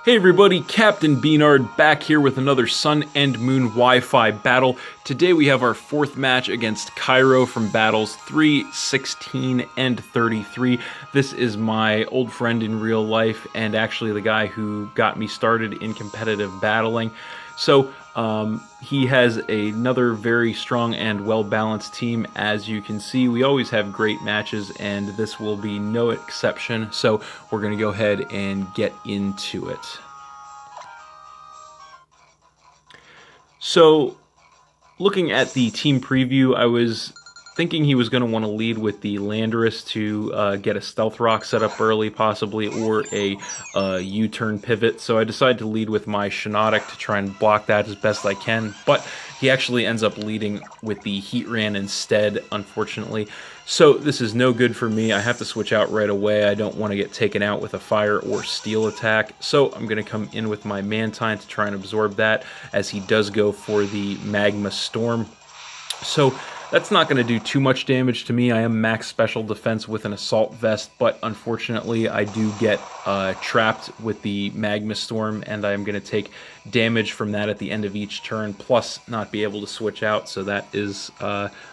Hey everybody, Captain B-Nard back here with another Sun and Moon Wi-Fi battle. Today we have our fourth match against Cairo from battles 3, 16, and 33. This is my old friend in real life and actually the guy who got me started in competitive battling. So he has another very strong and well-balanced team. As you can see, we always have great matches and this will be no exception. So we're going to go ahead and get into it. So looking at the team preview, I was thinking he was going to want to lead with the Landorus to get a Stealth Rock set up early, possibly, or a U-turn pivot. So I decided to lead with my Shiinotic to try and block that as best I can. But he actually ends up leading with the Heatran instead, unfortunately. So this is no good for me. I have to switch out right away. I don't want to get taken out with a Fire or Steel attack. So I'm going to come in with my Mantine to try and absorb that, as he does go for the Magma Storm. So that's not going to do too much damage to me. I am max special defense with an Assault Vest, but unfortunately I do get trapped with the Magma Storm, and I am going to take damage from that at the end of each turn, plus not be able to switch out, so that is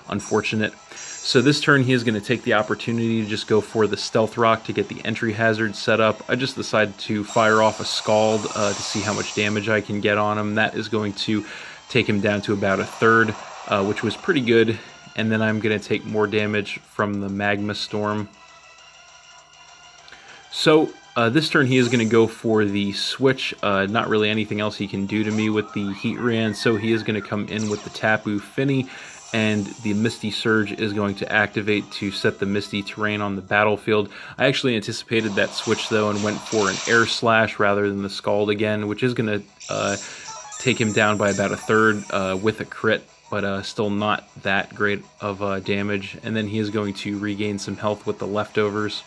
unfortunate. So this turn he is going to take the opportunity to just go for the Stealth Rock to get the entry hazard set up. I just decided to fire off a Scald to see how much damage I can get on him. That is going to take him down to about a third. Which was pretty good, and then I'm going to take more damage from the Magma Storm. So this turn he is going to go for the switch. Not really anything else he can do to me with the Heatran, so he is going to come in with the Tapu Fini, and the Misty Surge is going to activate to set the Misty Terrain on the battlefield. I actually anticipated that switch though and went for an Air Slash rather than the Scald again, which is going to take him down by about a third with a crit. But still not that great of damage. And then he is going to regain some health with the leftovers.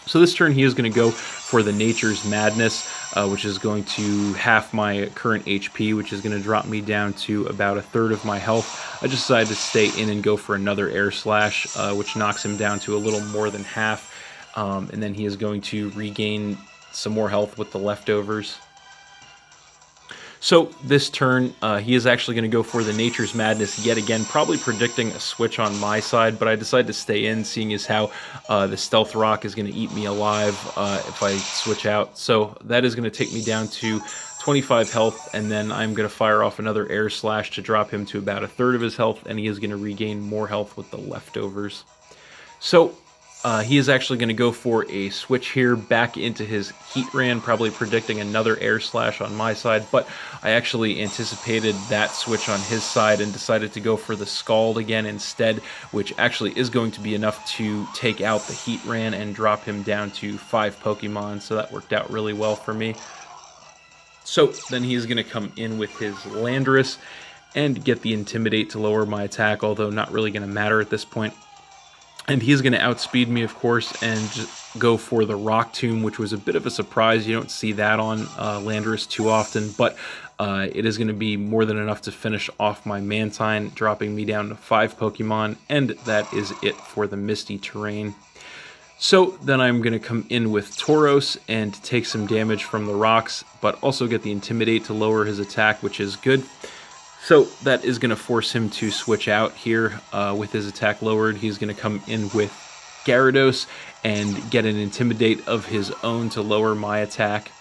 So this turn he is going to go for the Nature's Madness, which is going to half my current HP, which is going to drop me down to about a third of my health. I just decided to stay in and go for another Air Slash, which knocks him down to a little more than half. And then he is going to regain some more health with the leftovers. So this turn, he is actually going to go for the Nature's Madness yet again, probably predicting a switch on my side, but I decided to stay in, seeing as how the Stealth Rock is going to eat me alive if I switch out. So that is going to take me down to 25 health, and then I'm going to fire off another Air Slash to drop him to about a third of his health, and he is going to regain more health with the leftovers. So he is actually going to go for a switch here back into his Heatran, probably predicting another Air Slash on my side, but I actually anticipated that switch on his side and decided to go for the Scald again instead, which actually is going to be enough to take out the Heatran and drop him down to 5 Pokemon, so that worked out really well for me. So then he is going to come in with his Landorus and get the Intimidate to lower my attack, although not really going to matter at this point. And he's going to outspeed me, of course, and just go for the Rock Tomb, which was a bit of a surprise. You don't see that on Landorus too often, but it is going to be more than enough to finish off my Mantine, dropping me down to 5 Pokemon, and that is it for the Misty Terrain. So then I'm going to come in with Tauros and take some damage from the rocks, but also get the Intimidate to lower his attack, which is good. So that is going to force him to switch out here with his attack lowered. He's going to come in with Gyarados and get an Intimidate of his own to lower my attack,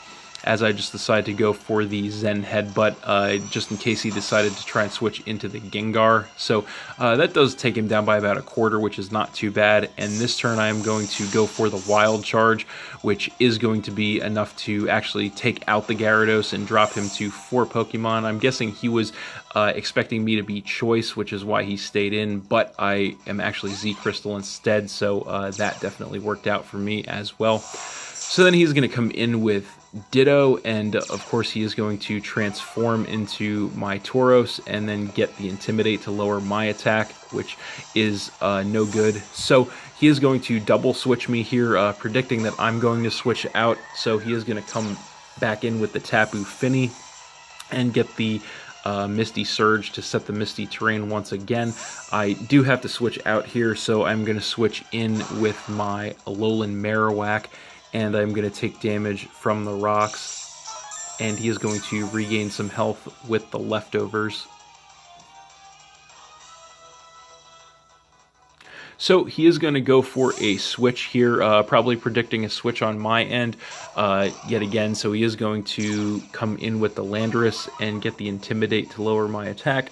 as I just decided to go for the Zen Headbutt just in case he decided to try and switch into the Gengar. So that does take him down by about a quarter, which is not too bad. And this turn I am going to go for the Wild Charge, which is going to be enough to actually take out the Gyarados and drop him to 4 Pokemon. I'm guessing he was expecting me to be Choice, which is why he stayed in, but I am actually Z-Crystal instead, so that definitely worked out for me as well. So then he's going to come in with Ditto, and of course he is going to transform into my Tauros and then get the Intimidate to lower my attack, which is no good. So he is going to double switch me here, predicting that I'm going to switch out. So he is going to come back in with the Tapu Fini and get the Misty Surge to set the Misty Terrain once again. I do have to switch out here, so I'm going to switch in with my Alolan Marowak, and I'm going to take damage from the rocks. and he is going to regain some health with the leftovers. So he is going to go for a switch here, probably predicting a switch on my end yet again. So he is going to come in with the Landorus and get the Intimidate to lower my attack.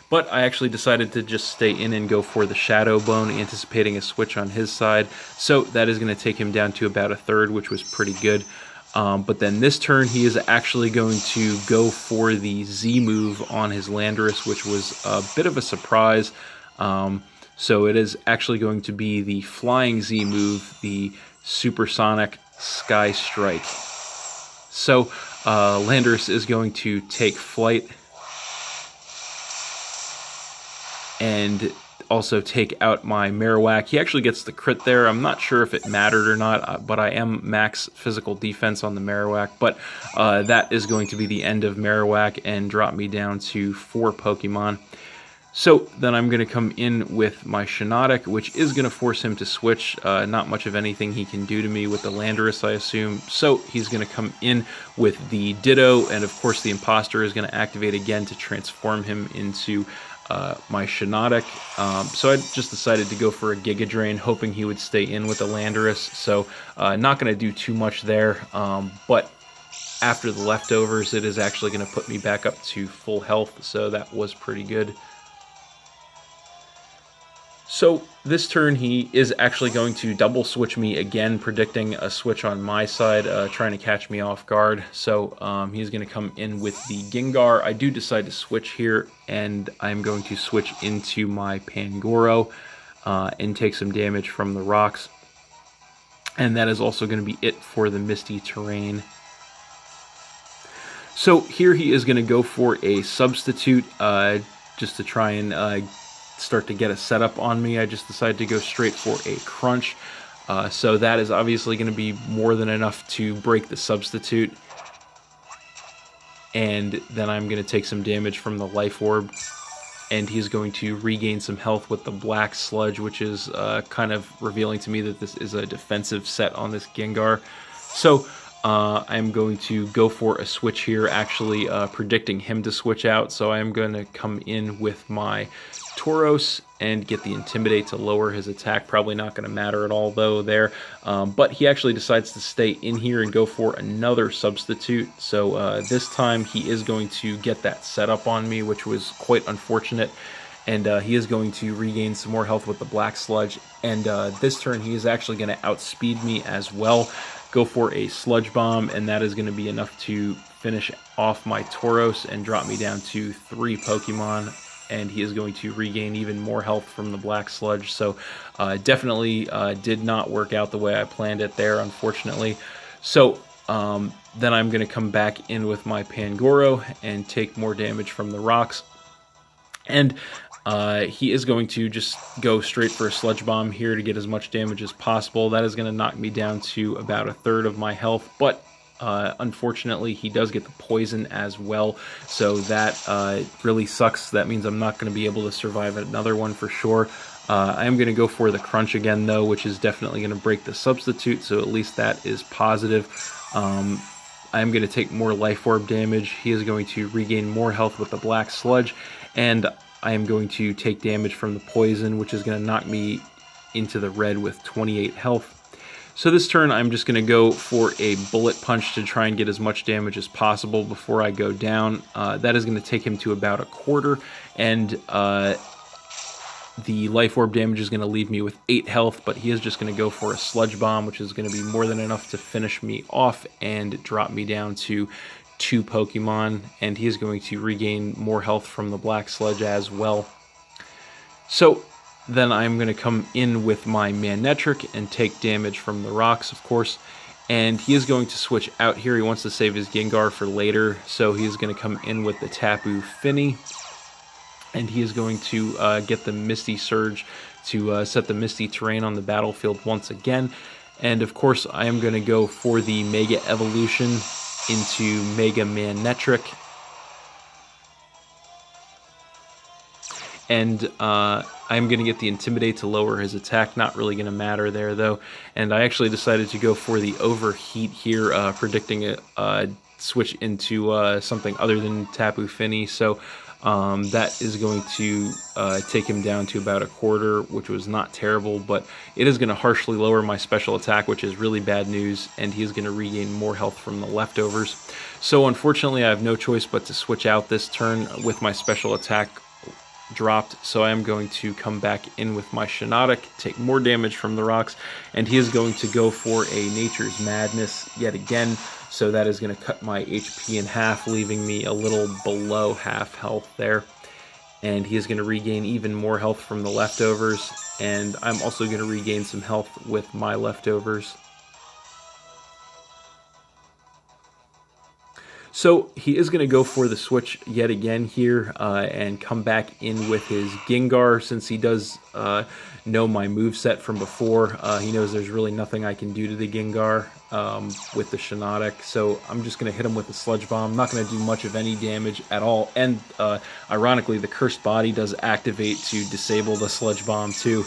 But I actually decided to just stay in and go for the Shadow Bone, anticipating a switch on his side. So that is going to take him down to about a third, which was pretty good. But then this turn, he is actually going to go for the Z move on his Landorus, which was a bit of a surprise. So it is actually going to be the Flying Z move, the Supersonic Sky Strike. So Landorus is going to take flight and also take out my Marowak. He actually gets the crit there. I'm not sure if it mattered or not, but I am max physical defense on the Marowak. But that is going to be the end of Marowak and drop me down to 4 Pokemon. So then I'm going to come in with my Shiinotic, which is going to force him to switch. Not much of anything he can do to me with the Landorus, I assume. So he's going to come in with the Ditto, and of course the Imposter is going to activate again to transform him into my Shiinotic. So I just decided to go for a Giga Drain, hoping he would stay in with the Landorus. So not going to do too much there, but after the leftovers, it is actually going to put me back up to full health, so that was pretty good. So this turn, he is actually going to double switch me again, predicting a switch on my side, trying to catch me off guard. So he's going to come in with the Gengar. I do decide to switch here, and I'm going to switch into my Pangoro and take some damage from the rocks. And that is also going to be it for the Misty Terrain. So here he is going to go for a Substitute just to try and start to get a setup on me. I just decided to go straight for a Crunch. So that is obviously going to be more than enough to break the Substitute. And then I'm going to take some damage from the Life Orb. And he's going to regain some health with the Black Sludge, which is kind of revealing to me that this is a defensive set on this Gengar. So I'm going to go for a switch here, actually predicting him to switch out. So I'm going to come in with my Tauros and get the Intimidate to lower his attack. Probably not going to matter at all, though, there. But he actually decides to stay in here and go for another Substitute. So this time he is going to get that setup on me, which was quite unfortunate. And he is going to regain some more health with the Black Sludge. And this turn he is actually going to outspeed me as well. Go for a Sludge Bomb, and that is going to be enough to finish off my Tauros and drop me down to 3 Pokemon. And he is going to regain even more health from the Black Sludge. So definitely did not work out the way I planned it there, unfortunately. So then I'm going to come back in with my Pangoro and take more damage from the rocks. And he is going to just go straight for a Sludge Bomb here to get as much damage as possible. That is going to knock me down to about a third of my health, but unfortunately he does get the poison as well, so that really sucks. That means I'm not going to be able to survive another one for sure. I am going to go for the Crunch again, though, which is definitely going to break the Substitute, so at least that is positive. I am going to take more Life Orb damage. He is going to regain more health with the Black Sludge, and I am going to take damage from the poison, which is going to knock me into the red with 28 health. So this turn, I'm just going to go for a Bullet Punch to try and get as much damage as possible before I go down. That is going to take him to about a quarter, and the Life Orb damage is going to leave me with 8 health, but he is just going to go for a Sludge Bomb, which is going to be more than enough to finish me off and drop me down to 2 Pokemon, and he is going to regain more health from the Black Sludge as well. So then I'm going to come in with my Manectric and take damage from the rocks, of course. And he is going to switch out here. He wants to save his Gengar for later, so he's going to come in with the Tapu Fini. And he is going to get the Misty Surge to set the Misty Terrain on the battlefield once again. And of course, I am going to go for the Mega Evolution into Mega Manectric. And I'm going to get the Intimidate to lower his attack. Not really going to matter there, though. And I actually decided to go for the Overheat here, predicting a switch into something other than Tapu Fini. So that is going to take him down to about a quarter, which was not terrible, but it is going to harshly lower my special attack, which is really bad news, and he is going to regain more health from the leftovers. So unfortunately, I have no choice but to switch out this turn with my special attack dropped, so I am going to come back in with my Shiinotic, take more damage from the rocks, and he is going to go for a Nature's Madness yet again. So that is going to cut my HP in half, leaving me a little below half health there. And he is going to regain even more health from the leftovers, and I'm also going to regain some health with my leftovers. So he is going to go for the switch yet again here and come back in with his Gengar, since he does know my moveset from before. He knows there's really nothing I can do to the Gengar with the Shiinotic, so I'm just going to hit him with a Sludge Bomb. I'm not going to do much of any damage at all, and ironically, the Cursed Body does activate to disable the Sludge Bomb too.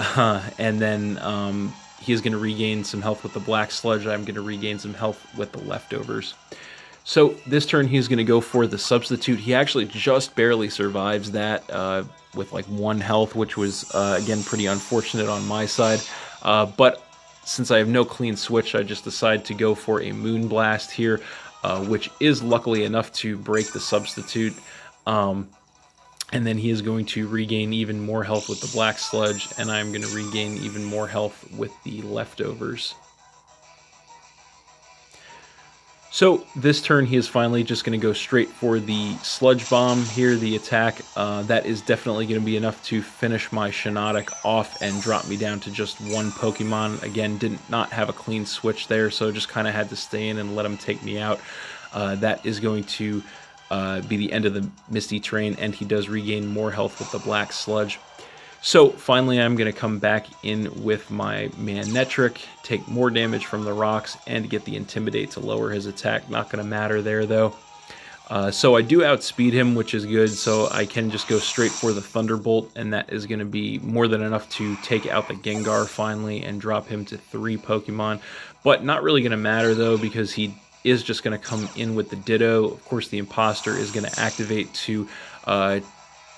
And then he is going to regain some health with the Black Sludge. I'm going to regain some health with the leftovers. So this turn he's going to go for the Substitute. He actually just barely survives that with like 1 health, which was, again, pretty unfortunate on my side. But since I have no clean switch, I just decide to go for a Moonblast here, which is luckily enough to break the Substitute. And then he is going to regain even more health with the Black Sludge, and I'm going to regain even more health with the leftovers. So this turn he is finally just going to go straight for the Sludge Bomb here, the attack. That is definitely going to be enough to finish my Shiinotic off and drop me down to just 1 Pokemon. Again, did not have a clean switch there, so just kind of had to stay in and let him take me out. That is going to be the end of the Misty Terrain, and he does regain more health with the Black Sludge. So finally I'm going to come back in with my Manectric, take more damage from the rocks, and get the Intimidate to lower his attack. Not going to matter there though. So I do outspeed him, which is good, so I can just go straight for the Thunderbolt, and that is going to be more than enough to take out the Gengar finally and drop him to 3 Pokemon. But not really going to matter though, because he is just going to come in with the Ditto. Of course, the Imposter is going to activate to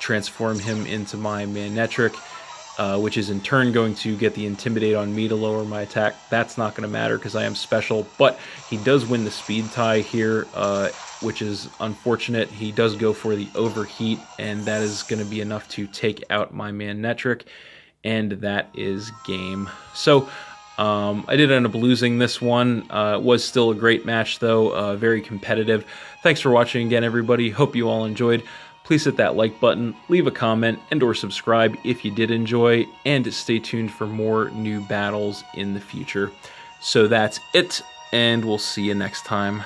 transform him into my Manectric, which is in turn going to get the Intimidate on me to lower my attack. That's not going to matter because I am special, but he does win the speed tie here, which is unfortunate. He does go for the Overheat, and that is going to be enough to take out my Manectric, and that is game. So I did end up losing this one. It was still a great match though, very competitive. Thanks for watching again, everybody. Hope you all enjoyed. Please hit that like button, leave a comment, and or subscribe if you did enjoy, and stay tuned for more new battles in the future. So that's it, and we'll see you next time.